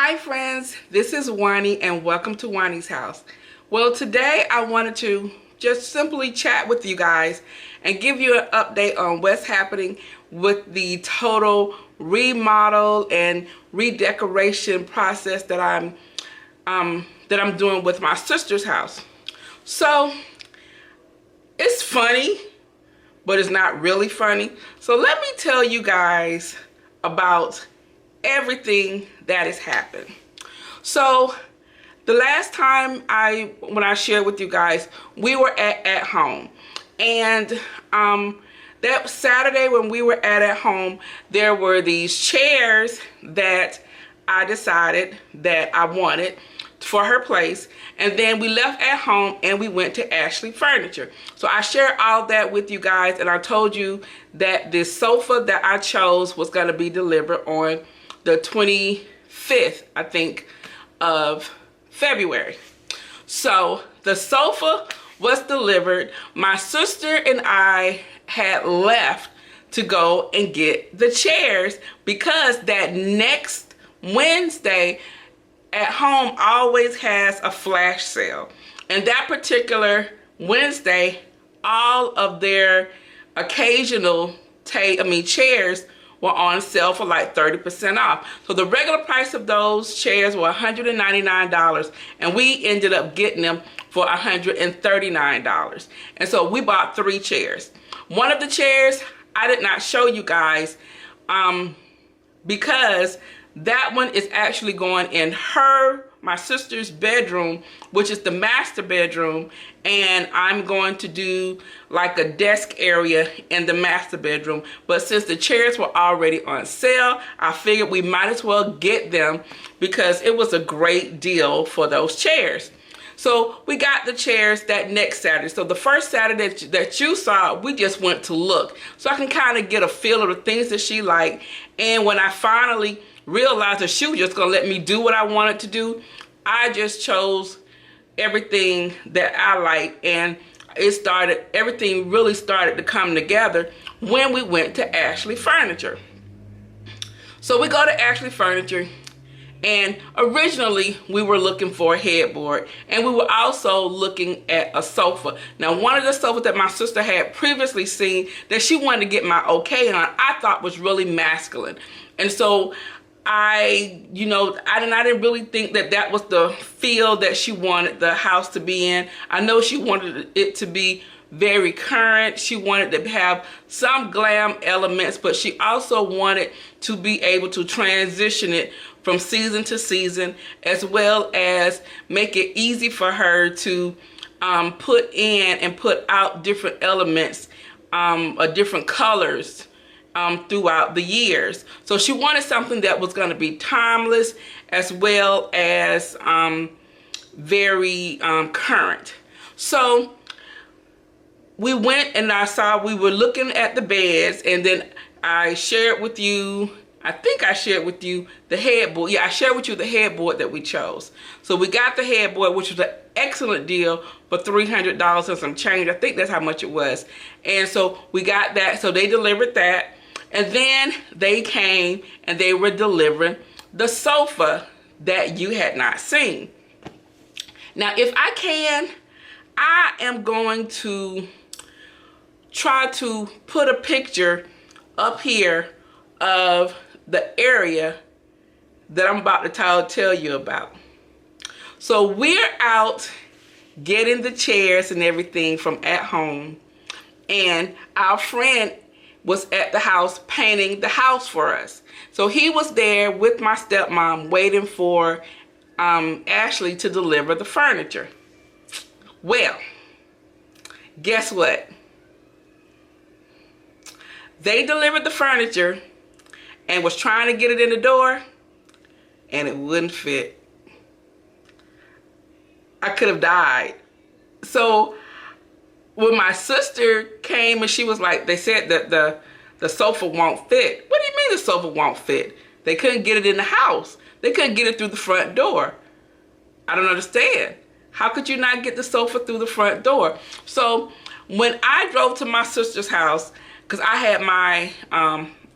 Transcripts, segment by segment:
Hi friends, this is Wani and welcome to Wani's house. Well, today I wanted to just simply chat with you guys and give you an update on what's happening with the total remodel and redecoration process that I'm doing with my sister's house. So it's funny, but it's not really funny. So let me tell you guys about everything that has happened. So the last time when I shared with you guys, we were at home, and that Saturday when we were at home, there were these chairs that I decided that I wanted for her place, and then we left at home and we went to Ashley Furniture. So I shared all that with you guys, and I told you that this sofa that I chose was going to be delivered on the 25th, I think, of February. So the sofa was delivered. My sister and I had left to go and get the chairs because that next Wednesday at home always has a flash sale. And that particular Wednesday, all of their occasional chairs were on sale for like 30% off. So the regular price of those chairs were $199, and we ended up getting them for $139. And so we bought 3 chairs. One of the chairs I did not show you guys because that one is actually going in my sister's bedroom, which is the master bedroom, and I'm going to do like a desk area in the master bedroom. But since the chairs were already on sale, I figured we might as well get them because it was a great deal for those chairs. So we got the chairs that next Saturday. So the first Saturday that you saw, we just went to look, so I can kind of get a feel of the things that she liked. And when I finally realized that she was just gonna let me do what I wanted to do, I just chose everything that I like, and everything really started to come together when we went to Ashley Furniture. So we go to Ashley Furniture, and originally we were looking for a headboard, and we were also looking at a sofa. Now, one of the sofas that my sister had previously seen that she wanted to get my okay on, I thought was really masculine. And so I didn't really think that was the feel that she wanted the house to be in. I know she wanted it to be very current. She wanted to have some glam elements, but she also wanted to be able to transition it from season to season, as well as make it easy for her to put in and put out different elements, different colors throughout the years. So she wanted something that was going to be timeless as well as very current. So we went and we were looking at the beds, and then I shared with you, I think I shared with you the headboard. Yeah, I shared with you the headboard that we chose. So we got the headboard, which was an excellent deal for $300 and some change. I think that's how much it was. And so we got that. So they delivered that. And then they came and they were delivering the sofa that you had not seen. Now, if I can, I am going to try to put a picture up here of the area that I'm about to tell you about. So we're out getting the chairs and everything from at home, and our friend was at the house painting the house for us. So he was there with my stepmom waiting for Ashley to deliver the furniture. Well, guess what? They delivered the furniture and was trying to get it in the door, and it wouldn't fit. I could have died. So when my sister came and she was like, they said that the sofa won't fit. What do you mean the sofa won't fit? They couldn't get it in the house. They couldn't get it through the front door. I don't understand. How could you not get the sofa through the front door? So when I drove to my sister's house, because I had my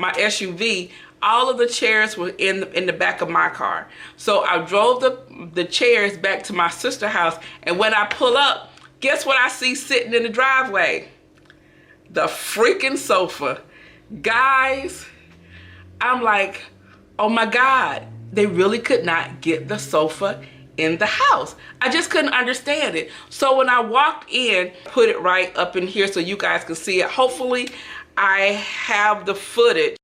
my SUV, all of the chairs were in the back of my car. So I drove the chairs back to my sister's house, and when I pull up, guess what I see sitting in the driveway? The freaking sofa. Guys, I'm like, oh my God, they really could not get the sofa in the house. I just couldn't understand it. So when I walked in, put it right up in here so you guys can see it. Hopefully I have the footage.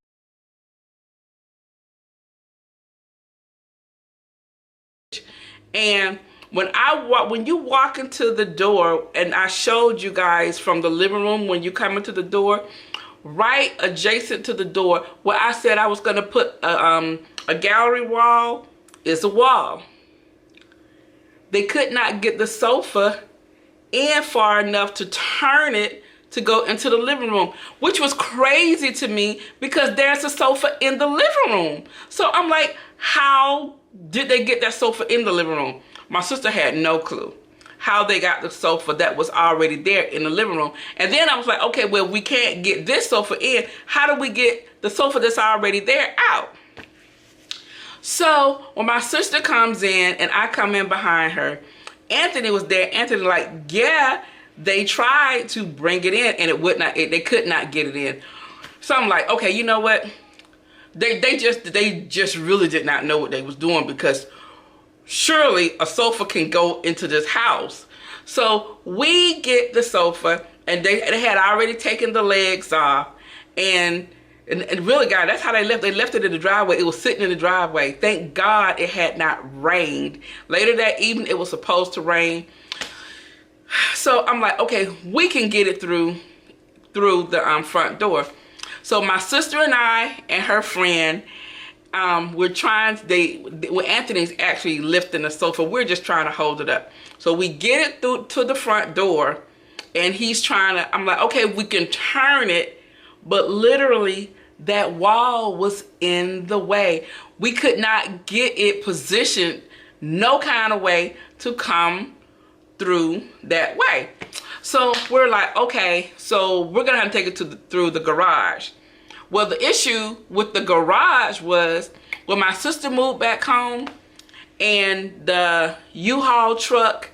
And when you walk into the door, and I showed you guys from the living room when you come into the door, right adjacent to the door where I said I was going to put a gallery wall is a wall. They could not get the sofa in far enough to turn it to go into the living room, which was crazy to me because there's a sofa in the living room. So I'm like, how did they get that sofa in the living room? My sister had no clue how they got the sofa that was already there in the living room. And then I was like, okay, well, we can't get this sofa in. How do we get the sofa that's already there out? So when my sister comes in and I come in behind her, Anthony was there. Anthony like, yeah, they tried to bring it in and it would not, they could not get it in. So I'm like, okay, you know what? They just really did not know what they was doing, because surely a sofa can go into this house. So we get the sofa, and they had already taken the legs off, and really, guys, that's how they left. They left it in the driveway. It was sitting in the driveway. Thank God it had not rained. Later that evening, it was supposed to rain. So I'm like, okay, we can get it through the front door. So my sister and I and her friend, we're trying, Anthony's actually lifting the sofa. We're just trying to hold it up. So we get it through to the front door, and he's trying to, I'm like, okay, we can turn it, but literally that wall was in the way. We could not get it positioned no kind of way to come through that way. So we're like, okay, so we're gonna have to take it through the garage. Well, the issue with the garage was when my sister moved back home and the U-Haul truck,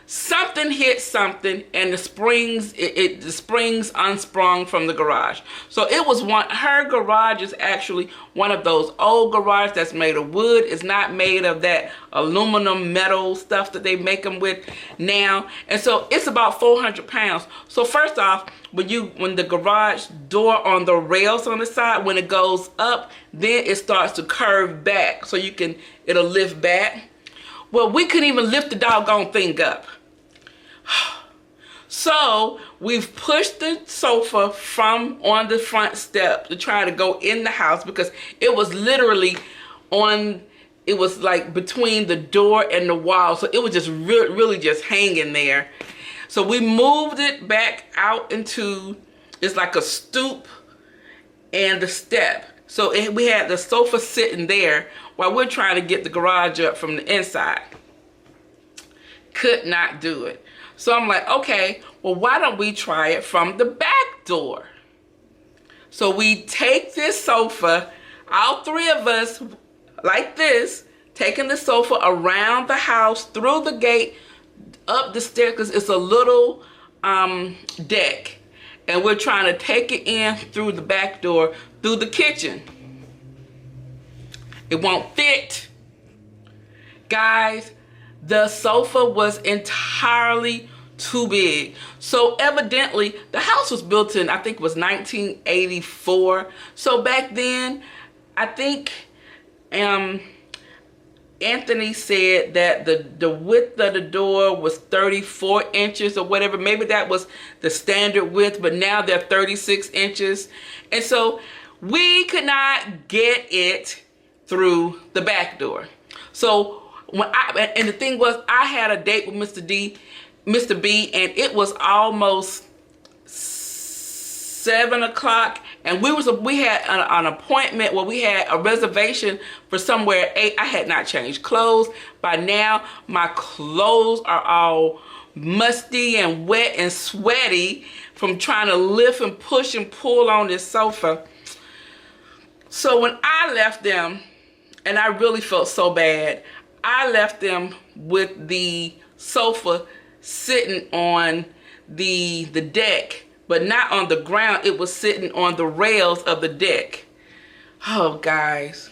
something hit something, and the springs, the springs unsprung from the garage. So it was her garage is actually one of those old garages that's made of wood. It's not made of that aluminum metal stuff that they make them with now. And so it's about 400 pounds. So first off, when the garage door on the rails on the side, when it goes up, then it starts to curve back so it'll lift back. Well, we couldn't even lift the doggone thing up. So we've pushed the sofa from on the front step to try to go in the house, because it was literally it was like between the door and the wall. So it was just really just hanging there. So we moved it back out into, it's like a stoop and the step. So we had the sofa sitting there while we're trying to get the garage up from the inside. Could not do it. So I'm like, okay, well, why don't we try it from the back door? So we take this sofa, all three of us, like this, taking the sofa around the house, through the gate, up the stairs, because it's a little deck. And we're trying to take it in through the back door, through the kitchen. It won't fit. Guys, the sofa was entirely too big. So evidently, the house was built in, I think it was 1984. So back then, I think Anthony said that the width of the door was 34 inches or whatever. Maybe that was the standard width, but now they're 36 inches. And so we could not get it through the back door. So and the thing was, I had a date with Mr. B, and it was almost 7 o'clock, and we had an appointment where we had a reservation for somewhere at 8. I had not changed clothes. By now, my clothes are all musty and wet and sweaty from trying to lift and push and pull on this sofa. So when I left them, and I really felt so bad, I left them with the sofa sitting on the deck, but not on the ground. It was sitting on the rails of the deck. Oh, guys.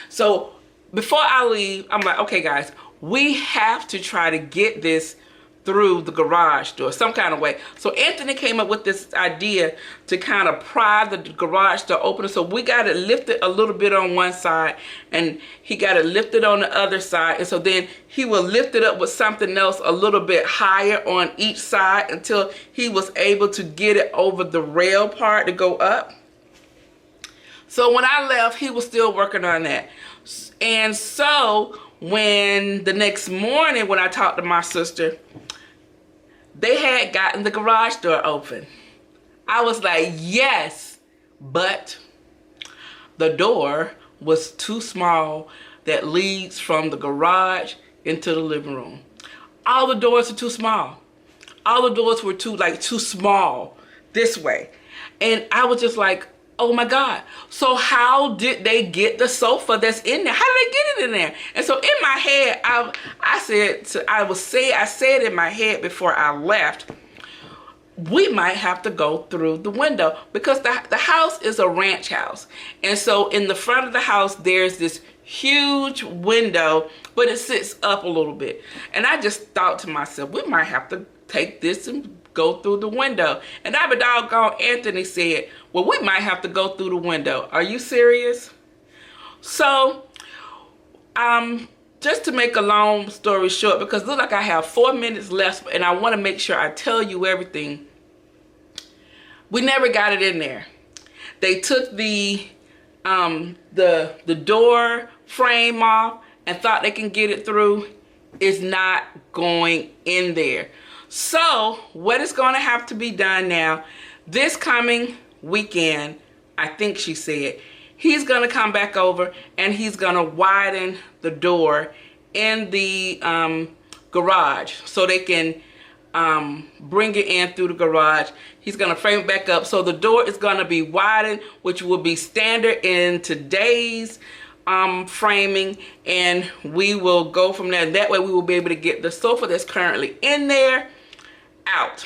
So before I leave, I'm like, okay, guys, we have to try to get this through the garage door some kind of way. So Anthony came up with this idea to kind of pry the garage door open. So we got it lifted a little bit on one side, and he got it lifted on the other side. And so then he will lift it up with something else a little bit higher on each side until he was able to get it over the rail part to go up. So when I left, he was still working on that. And so when the next morning, when I talked to my sister, they had gotten the garage door open. I was like, yes, but the door was too small that leads from the garage into the living room. All the doors are too small. All the doors were too small this way. And I was just like, oh my God. So how did they get the sofa that's in there? How did they get it in there? And so in my head, I said in my head before I left, we might have to go through the window, because the house is a ranch house. And so in the front of the house, there's this huge window, but it sits up a little bit. And I just thought to myself, we might have to take this and go through the window. And I be doggone, Anthony said, well, we might have to go through the window. Are you serious? So, just to make a long story short, because it looks like I have 4 minutes left and I want to make sure I tell you everything. We never got it in there. They took the door frame off and thought they can get it through. It's not going in there. So what is going to have to be done now, this coming weekend, I think she said, he's going to come back over and he's going to widen the door in the garage so they can bring it in through the garage. He's going to frame it back up. So the door is going to be widened, which will be standard in today's framing, and we will go from there. That way we will be able to get the sofa that's currently in there out.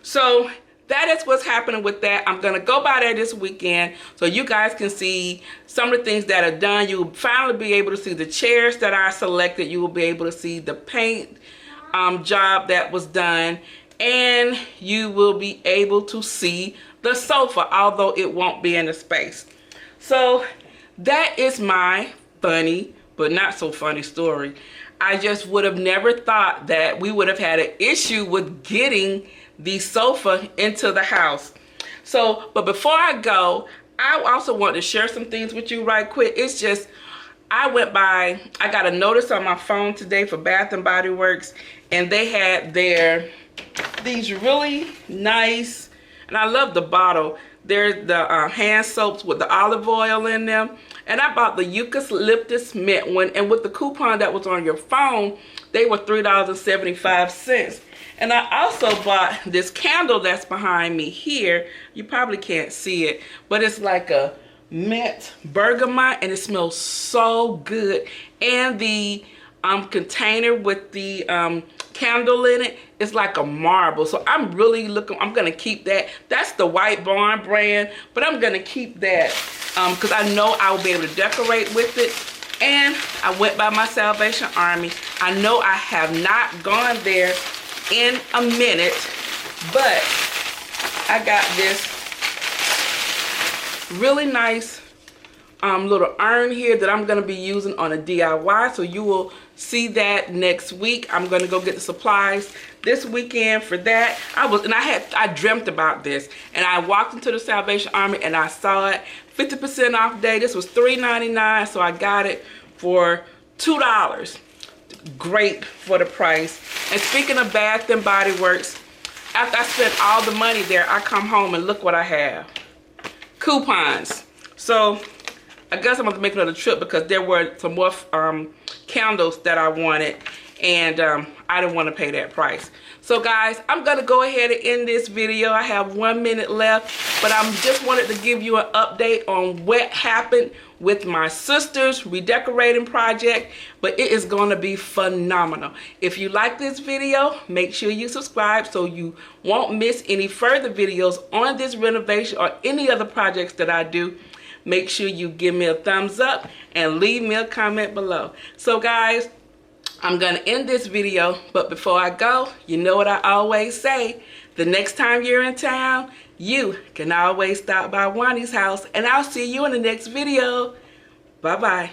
So that is what's happening with that. I'm going to go by there this weekend so you guys can see some of the things that are done. You will finally be able to see the chairs that I selected. You will be able to see the paint job that was done, and you will be able to see the sofa, although it won't be in the space. So that is my funny but not so funny story. I just would have never thought that we would have had an issue with getting the sofa into the house. So, but before I go, I also want to share some things with you right quick. It's just, I got a notice on my phone today for Bath and Body Works, and they had these really nice, and I love the bottle. They're the hand soaps with the olive oil in them. And I bought the Eucalyptus Mint one, and with the coupon that was on your phone, they were $3.75. And I also bought this candle that's behind me here. You probably can't see it, but it's like a mint bergamot, and it smells so good. And the container with the candle in it is like a marble. So I'm really looking, I'm gonna keep that. That's the White Barn brand, but I'm gonna keep that because I know I will be able to decorate with it. And I went by my Salvation Army. I know I have not gone there in a minute, but I got this really nice little urn here that I'm going to be using on a DIY, so you will see that next week. I'm going to go get the supplies this weekend for that. I dreamt about this, and I walked into the Salvation Army and I saw it 50% off day. This was $3.99, so I got it for $2. Great for the price. And speaking of Bath and Body Works, after I spent all the money there, I come home and look what I have. Coupons. So I guess I'm going to make another trip because there were some more candles that I wanted. and I didn't want to pay that price. So guys, I'm gonna go ahead and end this video. I have 1 minute left, but I just wanted to give you an update on what happened with my sister's redecorating project, but it is going to be phenomenal. If you like this video, make sure you subscribe so you won't miss any further videos on this renovation or any other projects that I do. Make sure you give me a thumbs up and leave me a comment below. So guys, I'm gonna end this video, but before I go, you know what I always say, the next time you're in town, you can always stop by Wani's house, and I'll see you in the next video. Bye-bye.